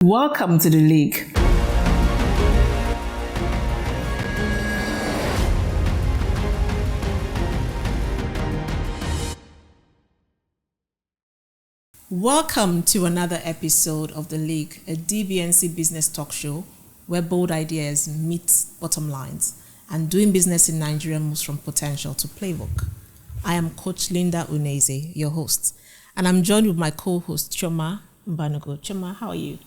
Welcome to the League. Welcome to another episode of The League, a DBNC business talk show where bold ideas meet bottom lines and doing business in Nigeria moves from potential to playbook. I am Coach Linda Uneze, your host, and I'm joined with my co-host, Choma Mbanogo. Choma, how are you?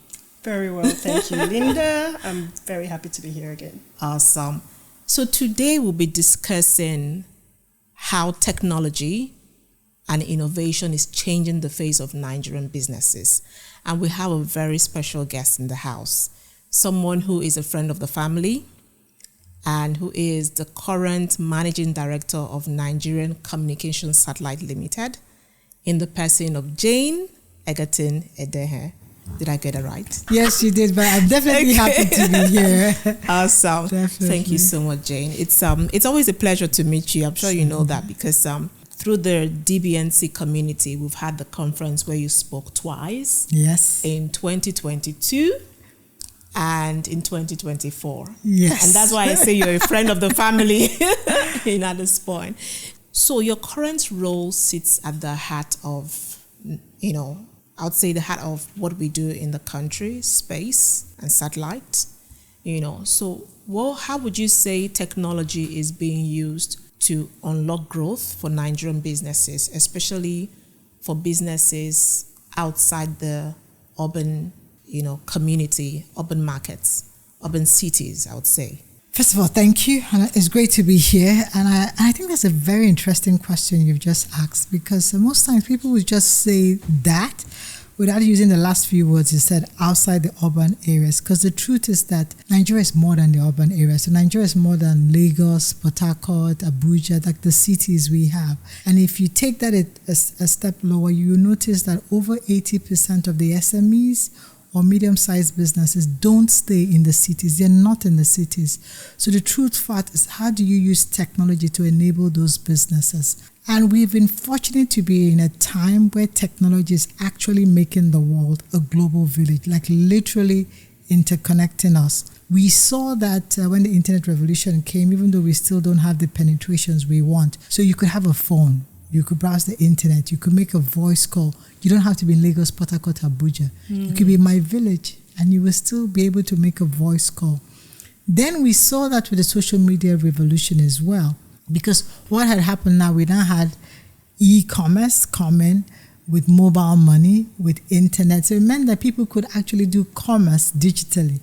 Very well, thank you, Linda. I'm very happy to be here again. Awesome. So today we'll be discussing how technology and innovation is changing the face of Nigerian businesses. And we have a very special guest in the house, someone who is a friend of the family and who is the current managing director of Nigerian Communication Satellite Limited, in the person of Jane Egerton-Idehen. Did I get it right? Yes, you did, but I'm definitely happy to be here. Awesome. Definitely. Thank you so much, Jane. It's always a pleasure to meet you. I'm sure you know that because through the DBNC community, we've had the conference where you spoke twice. Yes. In 2022 and in 2024. Yes. And that's why I say you're a friend of the family at this point. So your current role sits at the heart of, I would say the heart of what we do in the country, space and satellite, So how would you say technology is being used to unlock growth for Nigerian businesses, especially for businesses outside the urban, community, urban markets, urban cities, I would say? First of all, thank you. And it's great to be here. And I think that's a very interesting question you've just asked, because most times people would just say that without using the last few words you said, outside the urban areas. Because the truth is that Nigeria is more than the urban areas. So Nigeria is more than Lagos, Port Harcourt, Abuja, like the cities we have. And if you take that a step lower, you will notice that over 80% of the SMEs or medium-sized businesses don't stay in the cities. They're not in the cities. So the truth fact is, how do you use technology to enable those businesses? And we've been fortunate to be in a time where technology is actually making the world a global village, like literally interconnecting us. We saw that when the internet revolution came, even though we still don't have the penetrations we want. So you could have a phone, you could browse the internet, you could make a voice call. You don't have to be in Lagos, Port Harcourt, Abuja. You could be in my village and you will still be able to make a voice call. Then we saw that with the social media revolution as well. Because what had happened now, we now had e-commerce coming with mobile money, with internet. So it meant that people could actually do commerce digitally.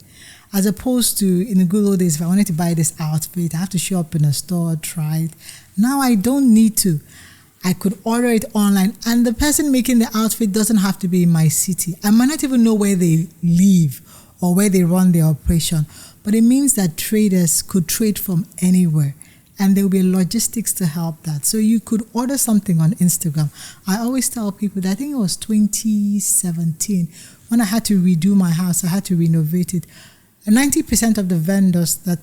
As opposed to in the good old days, if I wanted to buy this outfit, I have to show up in a store, try it. Now I don't need to. I could order it online, and the person making the outfit doesn't have to be in my city. I might not even know where they live or where they run their operation, but it means that traders could trade from anywhere, and there will be logistics to help that. So you could order something on Instagram. I always tell people that I think it was 2017 when I had to redo my house, I had to renovate it. And 90% of the vendors that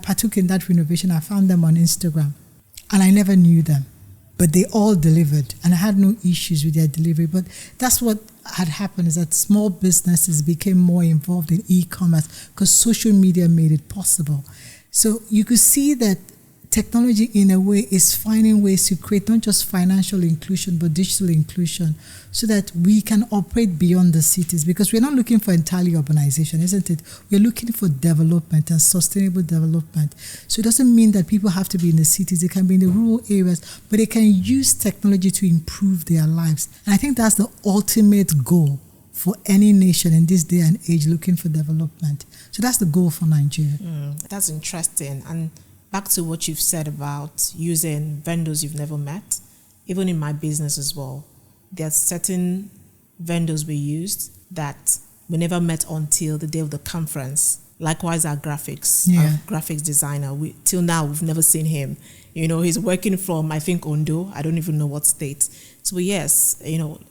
partook in that renovation, I found them on Instagram, and I never knew them. But they all delivered, and I had no issues with their delivery. But that's what had happened, is that small businesses became more involved in e-commerce because social media made it possible. So you could see that technology, in a way, is finding ways to create not just financial inclusion, but digital inclusion, so that we can operate beyond the cities. Because we're not looking for entirely urbanization, isn't it? We're looking for development and sustainable development. So it doesn't mean that people have to be in the cities. They can be in the rural areas, but they can use technology to improve their lives. And I think that's the ultimate goal for any nation in this day and age looking for development. So that's the goal for Nigeria. That's interesting. And back to what you've said about using vendors you've never met, even in my business as well, there are certain vendors we used that we never met until the day of the conference. Likewise, our graphics designer, till now we've never seen him. He's working from, I think, Ondo. I don't even know what state. So yes,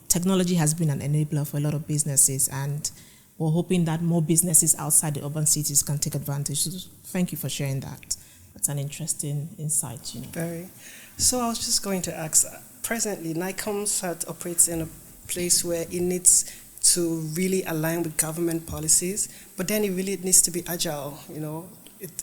technology has been an enabler for a lot of businesses, and we're hoping that more businesses outside the urban cities can take advantage. So thank you for sharing that. That's an interesting insight. Very. So I was just going to ask, presently, NigComSat operates in a place where it needs to really align with government policies, but then it really needs to be agile,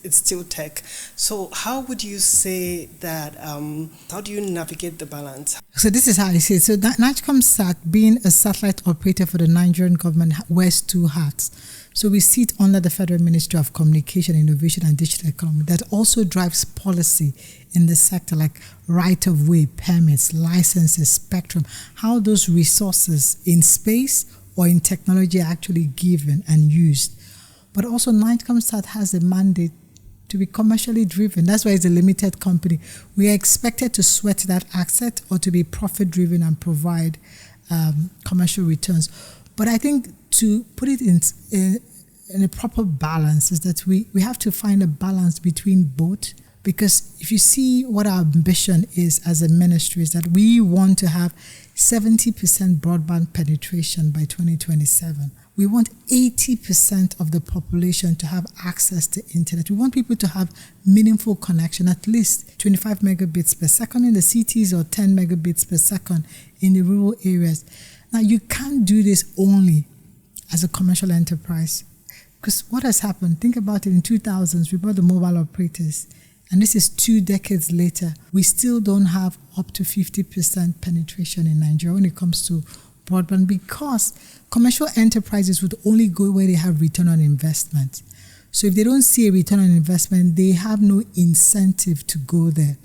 it's still tech. So how would you say that, how do you navigate the balance? So this is how I see it. So NigComSat, being a satellite operator for the Nigerian government, wears two hats. So we sit under the Federal Ministry of Communication, Innovation and Digital Economy that also drives policy in the sector, like right-of-way, permits, licenses, spectrum, how those resources in space or in technology are actually given and used. But also NigComSat has a mandate to be commercially driven. That's why it's a limited company. We are expected to sweat that asset or to be profit-driven and provide commercial returns. But I think to put it in a proper balance is that we have to find a balance between both. Because if you see what our ambition is as a ministry is that we want to have 70% broadband penetration by 2027. We want 80% of the population to have access to internet. We want people to have meaningful connection, at least 25 megabits per second in the cities or 10 megabits per second in the rural areas. Now, you can't do this only as a commercial enterprise. Because what has happened, think about it, in 2000s, we brought the mobile operators. And this is 2 decades later. We still don't have up to 50% penetration in Nigeria when it comes to broadband because commercial enterprises would only go where they have return on investment. So if they don't see a return on investment, they have no incentive to go there.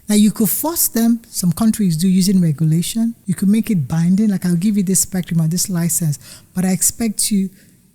Now, you could force them, some countries do, using regulation. You could make it binding, like I'll give you this spectrum or this license, but I expect you,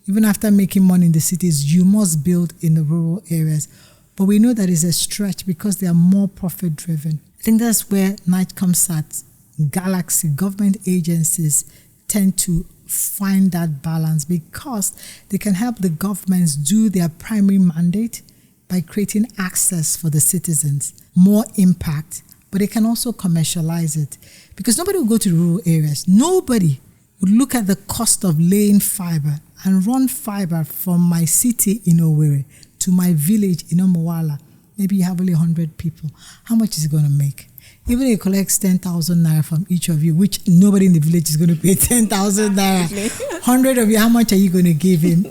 even after making money in the cities, you must build in the rural areas. But we know that is a stretch because they are more profit-driven. I think that's where NigComSat, Galaxy, government agencies tend to find that balance because they can help the governments do their primary mandate by creating access for the citizens, more impact, but they can also commercialize it. Because nobody will go to rural areas. Nobody would look at the cost of laying fiber and run fiber from my city in Owerri to my village in Omowala. Maybe you have only 100 people. How much is it going to make? Even if it collects 10,000 naira from each of you, which nobody in the village is going to pay 10,000 naira. 100 of you, how much are you going to give him?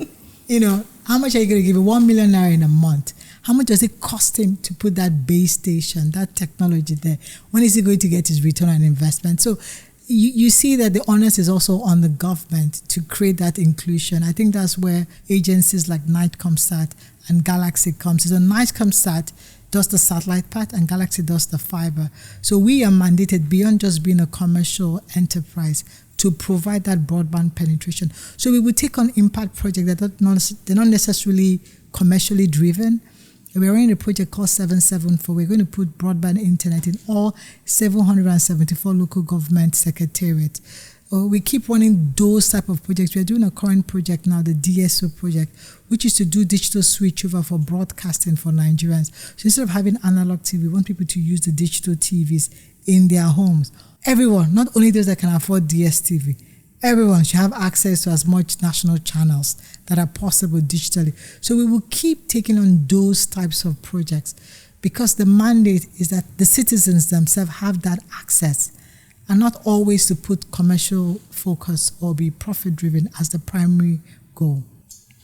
How much are you going to give him? 1 million naira in a month. How much does it cost him to put that base station, that technology there? When is he going to get his return on investment? So you see that the onus is also on the government to create that inclusion. I think that's where agencies like NigComSat and Galaxy comes. So NigComSat does the satellite part and Galaxy does the fiber. So we are mandated beyond just being a commercial enterprise to provide that broadband penetration. So we would take on impact projects that they're not necessarily commercially driven. We're running a project called 774. We're going to put broadband internet in all 774 local government secretariats. We keep running those type of projects. We're doing a current project now, the DSO project, which is to do digital switchover for broadcasting for Nigerians. So instead of having analog TV, we want people to use the digital TVs in their homes. Everyone, not only those that can afford DSTV, everyone should have access to as much national channels that are possible digitally. So we will keep taking on those types of projects because the mandate is that the citizens themselves have that access and not always to put commercial focus or be profit-driven as the primary goal.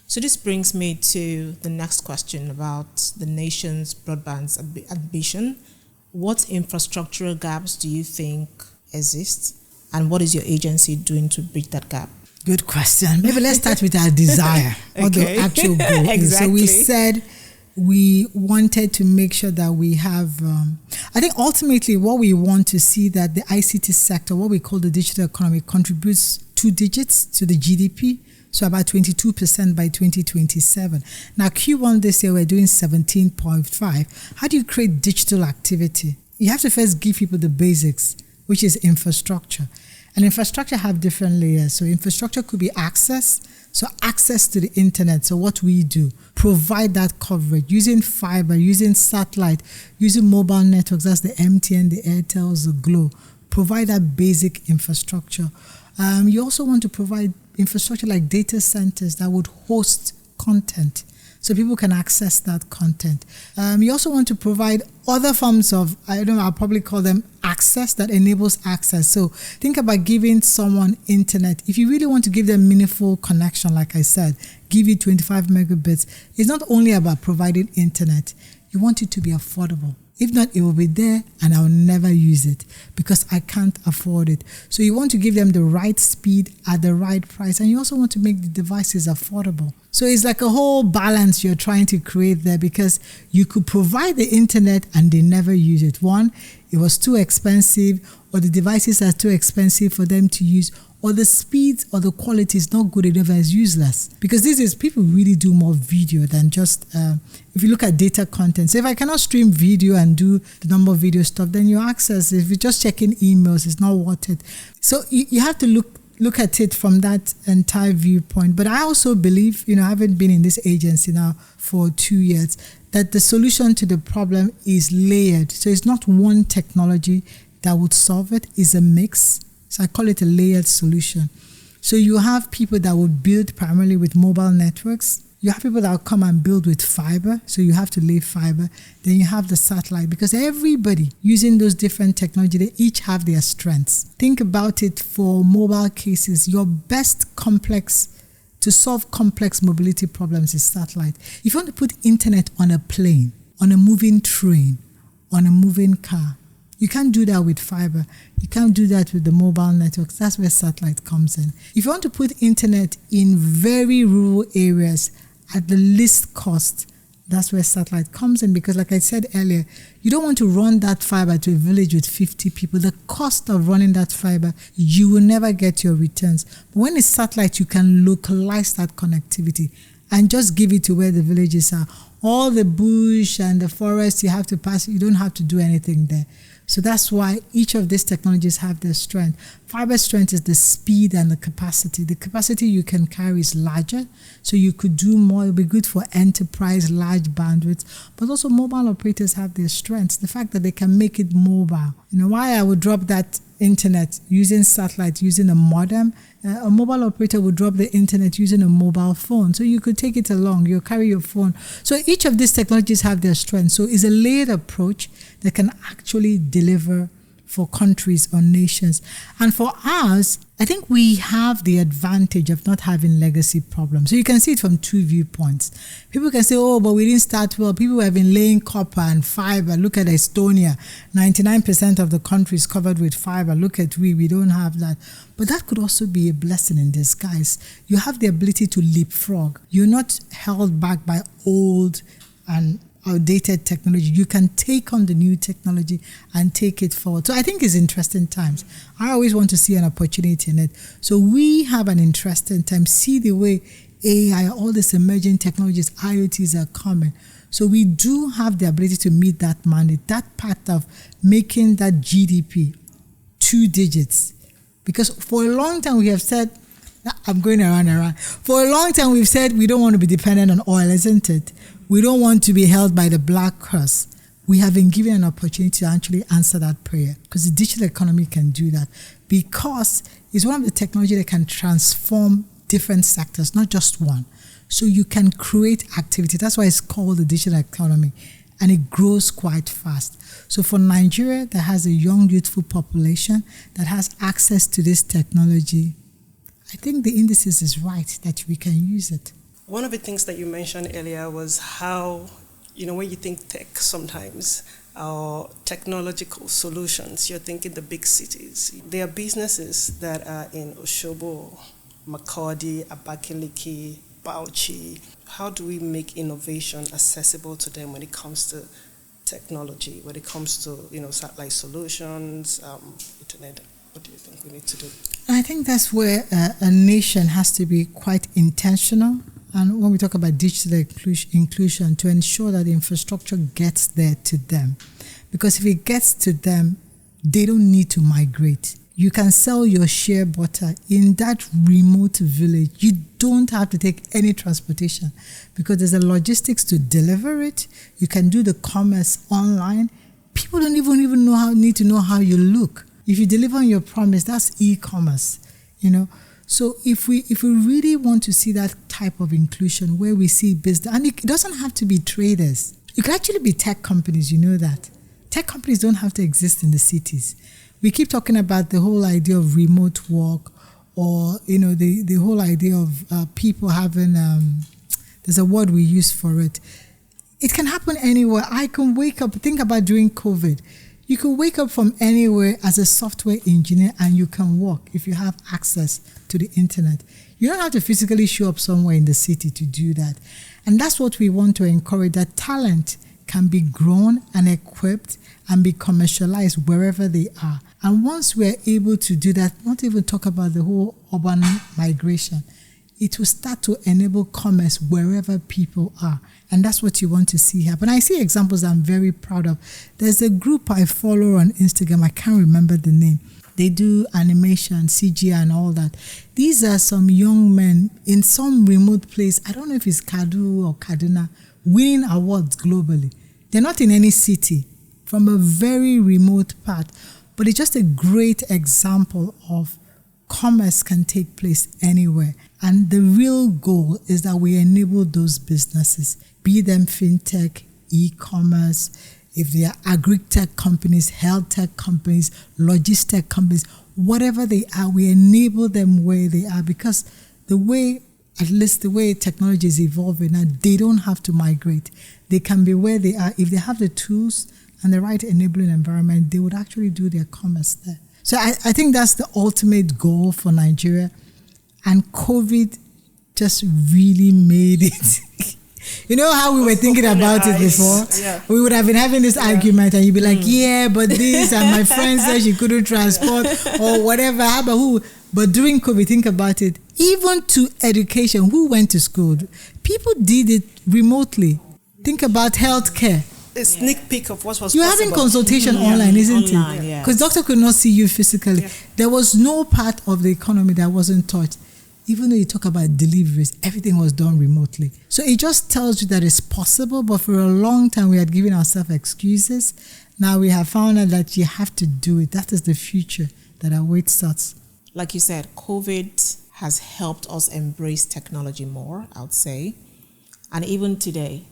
So this brings me to the next question about the nation's broadband ambition. What infrastructural gaps do you think exist? And what is your agency doing to bridge that gap? Good question. Maybe let's start with our desire, what the actual goal is. So we said we wanted to make sure that we have, I think ultimately what we want to see that the ICT sector, what we call the digital economy, contributes 2 digits to the GDP. So about 22% by 2027. Now Q1 this year, we're doing 17.5. How do you create digital activity? You have to first give people the basics, which is infrastructure. And infrastructure have different layers. So infrastructure could be access. So access to the internet. So what we do, provide that coverage using fiber, using satellite, using mobile networks. That's the MTN, the Airtels, the Glo. Provide that basic infrastructure. You also want to provide infrastructure like data centers that would host content. so people can access that content. You also want to provide other forms of, I'll probably call them access, that enables access. So think about giving someone internet. If you really want to give them meaningful connection, like I said, give you 25 megabits. It's not only about providing internet. You want it to be affordable. If not, it will be there and I'll never use it because I can't afford it. So you want to give them the right speed at the right price, and you also want to make the devices affordable. So it's like a whole balance you're trying to create there, because you could provide the internet and they never use it. One, it was too expensive, or the devices are too expensive for them to use, or the speed or the quality is not good enough and it's useless. Because this is, people really do more video than just, if you look at data content. So if I cannot stream video and do the number of video stuff, then your access, if you're just checking emails, it's not worth it. So you have to look at it from that entire viewpoint. But I also believe, having been in this agency now for 2 years, that the solution to the problem is layered. So it's not one technology that would solve it, it's a mix. So I call it a layered solution. So you have people that would build primarily with mobile networks. You have people that will come and build with fiber. So you have to lay fiber. Then you have the satellite, because everybody using those different technology, they each have their strengths. Think about it for mobile cases. Your best to solve complex mobility problems is satellite. If you want to put internet on a plane, on a moving train, on a moving car, you can't do that with fiber. You can't do that with the mobile networks. That's where satellite comes in. If you want to put internet in very rural areas at the least cost, that's where satellite comes in. Because like I said earlier, you don't want to run that fiber to a village with 50 people. The cost of running that fiber, you will never get your returns. But when it's satellite, you can localize that connectivity and just give it to where the villages are. All the bush and the forest you have to pass, you don't have to do anything there. So that's why each of these technologies have their strength. Fiber strength is the speed and the capacity. The capacity you can carry is larger, so you could do more. It'll be good for enterprise, large bandwidths. But also mobile operators have their strengths. The fact that they can make it mobile. Why I would drop that internet using satellite, using a modem, a mobile operator would drop the internet using a mobile phone. So you could take it along, you'll carry your phone. So each of these technologies have their strengths. So it's a layered approach that can actually deliver for countries or nations. And for us, I think we have the advantage of not having legacy problems. So you can see it from two viewpoints. People can say, oh, but we didn't start well. People have been laying copper and fiber. Look at Estonia. 99% of the country is covered with fiber. Look at we don't have that. But that could also be a blessing in disguise. You have the ability to leapfrog. You're not held back by old and outdated technology. You can take on the new technology and take it forward. So I think it's interesting times. I always want to see an opportunity in it. So we have an interesting time. See the way AI, all these emerging technologies, IoTs are coming. So we do have the ability to meet that mandate, that part of making that GDP 2 digits. Because for a long time we have said, I'm going around. For a long time we've said we don't want to be dependent on oil, isn't it? We don't want to be held by the black curse. We have been given an opportunity to actually answer that prayer, because the digital economy can do that, because it's one of the technology that can transform different sectors, not just one. So you can create activity. That's why it's called the digital economy, and it grows quite fast. So for Nigeria that has a young, youthful population that has access to this technology, I think the indices is right that we can use it. One of the things that you mentioned earlier was how, when you think tech sometimes, our technological solutions, you're thinking the big cities. There are businesses that are in Oshobo, Makurdi, Abakaliki, Bauchi. How do we make innovation accessible to them when it comes to technology, when it comes to, satellite solutions, internet? What do you think we need to do? I think that's where a nation has to be quite intentional. And when we talk about digital inclusion, to ensure that the infrastructure gets there to them. Because if it gets to them, they don't need to migrate. You can sell your shea butter in that remote village. You don't have to take any transportation, because there's a logistics to deliver it. You can do the commerce online. People don't even need to know how you look. If you deliver on your promise, that's e-commerce, So if we really want to see that type of inclusion where we see business, and it doesn't have to be traders. It could actually be tech companies, you know that. Tech companies don't have to exist in the cities. We keep talking about the whole idea of remote work, or, the whole idea of people having, there's a word we use for it. It can happen anywhere. I can wake up, think about during COVID. You can wake up from anywhere as a software engineer and you can work if you have access to the internet. You don't have to physically show up somewhere in the city to do that. And that's what we want to encourage, that talent can be grown and equipped and be commercialized wherever they are. And once we're able to do that, not even talk about the whole urban migration, it will start to enable commerce wherever people are. And that's what you want to see happen. I see examples I'm very proud of. There's a group I follow on Instagram. I can't remember the name. They do animation, CGI and all that. These are some young men in some remote place. I don't know if it's Kadu or Kaduna, winning awards globally. They're not in any city, from a very remote part. But it's just a great example of commerce can take place anywhere. And the real goal is that we enable those businesses, be them fintech, e-commerce, if they are agri-tech companies, health tech companies, logistic companies, whatever they are, we enable them where they are, because the way technology is evolving now, they don't have to migrate. They can be where they are. If they have the tools and the right enabling environment, they would actually do their commerce there. So I think that's the ultimate goal for Nigeria. And COVID just really made it. You know how we were thinking about it before? Yeah. We would have been having this argument and you'd be like, yeah, but this, and my friend said she couldn't transport or whatever. How about who? But during COVID, think about it. Even to education, who went to school? People did it remotely. Think about healthcare. A sneak peek of what was You're possible. having consultation online, isn't online, it? yes. Because doctor could not see you physically. Yeah. There was no part of the economy that wasn't touched. Even though you talk about deliveries, everything was done remotely. So it just tells you that it's possible, but for a long time we had given ourselves excuses. Now we have found out that you have to do it. That is the future that awaits us. Like you said, COVID has helped us embrace technology more, I would say. And even today,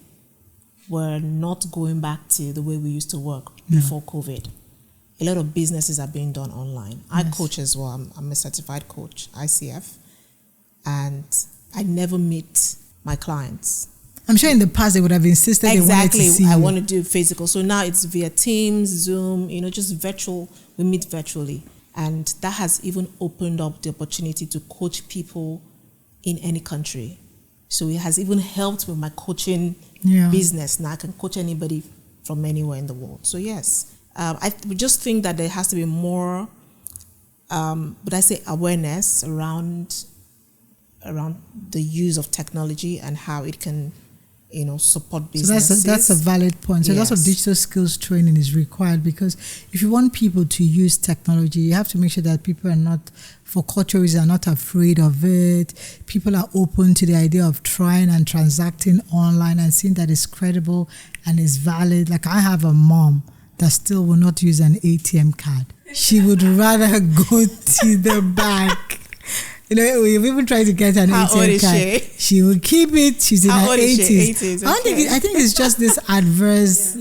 we're not going back to the way we used to work before COVID. A lot of businesses are being done online. I coach as well. I'm a certified coach, ICF. And I never meet my clients. I'm sure in the past they would have insisted they wanted to see I you. want to do physical. So now it's via Teams, Zoom, just virtual. We meet virtually. And that has even opened up the opportunity to coach people in any country. So it has even helped with my coaching business. Now I can coach anybody from anywhere in the world. So yes, we just think that there has to be more, awareness around the use of technology and how it can, support businesses. So that's a valid point. So lots of digital skills training is required, because if you want people to use technology, you have to make sure that people are not, for culture reasons, are not afraid of it. People are open to the idea of trying and transacting online and seeing that it's credible and is valid. Like I have a mom that still will not use an ATM card. She would rather go to the bank. We've even tried to get an ATM card. She will keep it. She's in her 80s. I think it's just this adverse,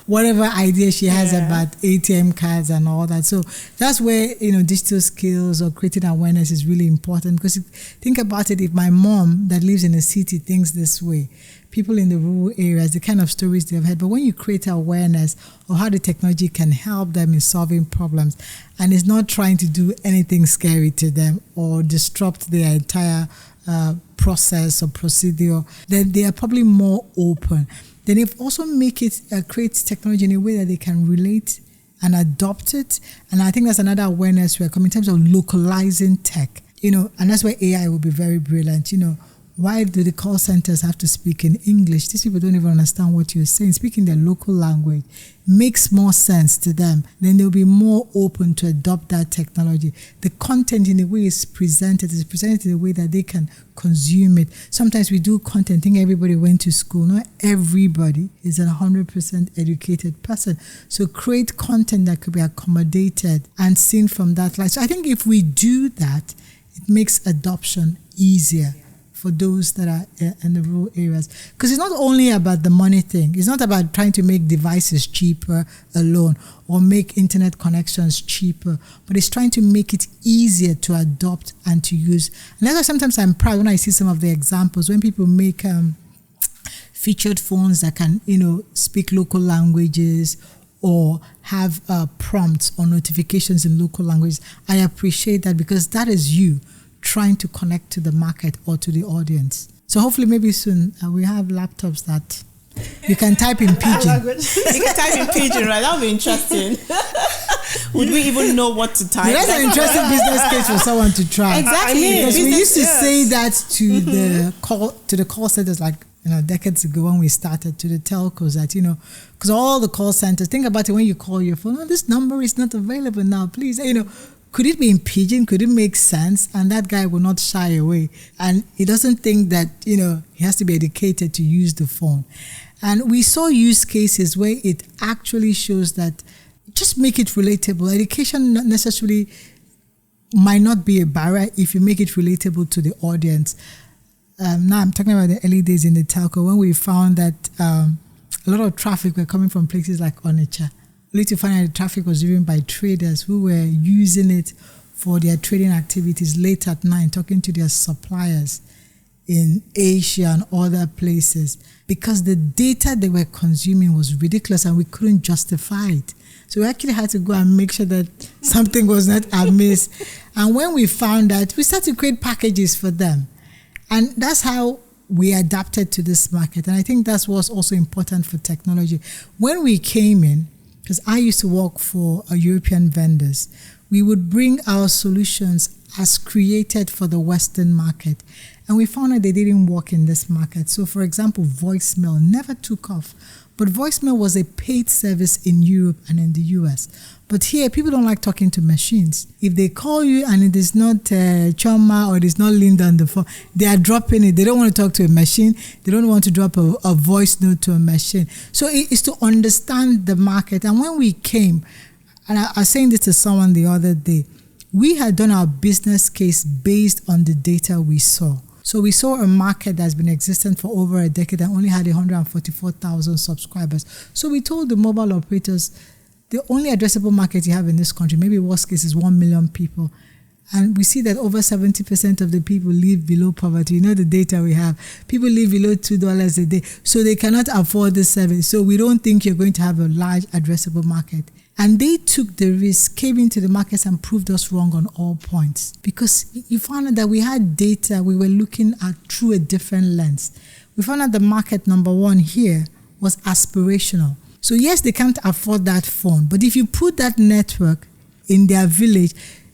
whatever idea she has about ATM cards and all that. So that's where, digital skills or creating awareness is really important. Because think about it, if my mom that lives in a city thinks this way, people in the rural areas, the kind of stories they've heard. But when you create awareness of how the technology can help them in solving problems, and it's not trying to do anything scary to them or disrupt their entire process or procedure, then they are probably more open. Then if also create technology in a way that they can relate and adopt it. And I think that's another awareness we're coming in terms of localizing tech, and that's where AI will be very brilliant. Why do the call centers have to speak in English? These people don't even understand what you're saying. Speaking their local language makes more sense to them. Then they'll be more open to adopt that technology. The content in the way it's presented is presented in a way that they can consume it. Sometimes we do content, think everybody went to school. Not everybody is a 100% educated person. So create content that could be accommodated and seen from that light. So I think if we do that, it makes adoption easier for those that are in the rural areas. Because it's not only about the money thing. It's not about trying to make devices cheaper alone or make internet connections cheaper, but it's trying to make it easier to adopt and to use. And that's why sometimes I'm proud when I see some of the examples when people make featured phones that can, speak local languages or have prompts or notifications in local languages. I appreciate that because that is you trying to connect to the market or to the audience. So hopefully maybe soon we have laptops that you can type in pidgin. You can type in pidgin, right? That would be interesting. Would we even know what to type? That's an interesting business case for someone to try. Exactly. Because we used to say that to the call centers, like decades ago when we started, to the telcos, that because all the call centers, think about it when you call your phone, this number is not available now, please. Could it be in pidgin? Could it make sense? And that guy will not shy away. And he doesn't think that, he has to be educated to use the phone. And we saw use cases where it actually shows that just make it relatable. Education not necessarily might not be a barrier if you make it relatable to the audience. Now I'm talking about the early days in the telco when we found that a lot of traffic were coming from places like Onitsha. Only to find out the traffic was driven by traders who were using it for their trading activities late at night, talking to their suppliers in Asia and other places, because the data they were consuming was ridiculous and we couldn't justify it. So we actually had to go and make sure that something was not amiss. And when we found that, we started to create packages for them. And that's how we adapted to this market. And I think that's what's also important for technology. When we came in, because I used to work for European vendors, we would bring our solutions as created for the Western market. And we found that they didn't work in this market. So for example, voicemail never took off. But voicemail was a paid service in Europe and in the US. But here, people don't like talking to machines. If they call you and it is not Choma or it is not Linda on the phone, they are dropping it. They don't want to talk to a machine. They don't want to drop a voice note to a machine. So it is to understand the market. And when we came, and I was saying this to someone the other day, we had done our business case based on the data we saw. So we saw a market that's been existent for over a decade and only had 144,000 subscribers. So we told the mobile operators, the only addressable market you have in this country, maybe worst case, is 1 million people. And we see that over 70% of the people live below poverty. The data we have. People live below $2 a day. So they cannot afford this service. So we don't think you're going to have a large addressable market. And they took the risk, came into the markets and proved us wrong on all points. Because you found out that we had data we were looking at through a different lens. We found out the market, number one here, was aspirational. So yes, they can't afford that phone. But if you put that network in their village,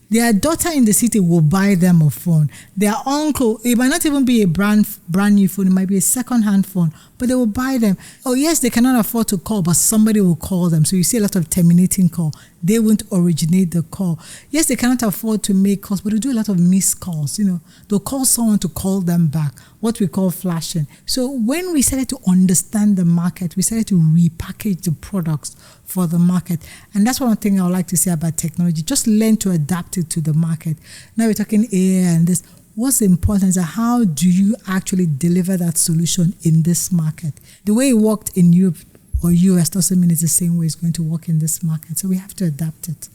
their daughter in the city will buy them a phone. Their uncle, it might not even be a brand new phone, it might be a second-hand phone, but they will buy them. Oh yes, they cannot afford to call, but somebody will call them. So you see a lot of terminating call. They won't originate the call. Yes, they cannot afford to make calls, but they do a lot of missed calls. They'll call someone to call them back, what we call flashing. So when we started to understand the market, we started to repackage the products for the market. And that's one thing I would like to say about technology. Just learn to adapt it to the market. Now we're talking AI and this. What's important is how do you actually deliver that solution in this market? The way it worked in Europe or US doesn't mean it's the same way it's going to work in this market. So we have to adapt it.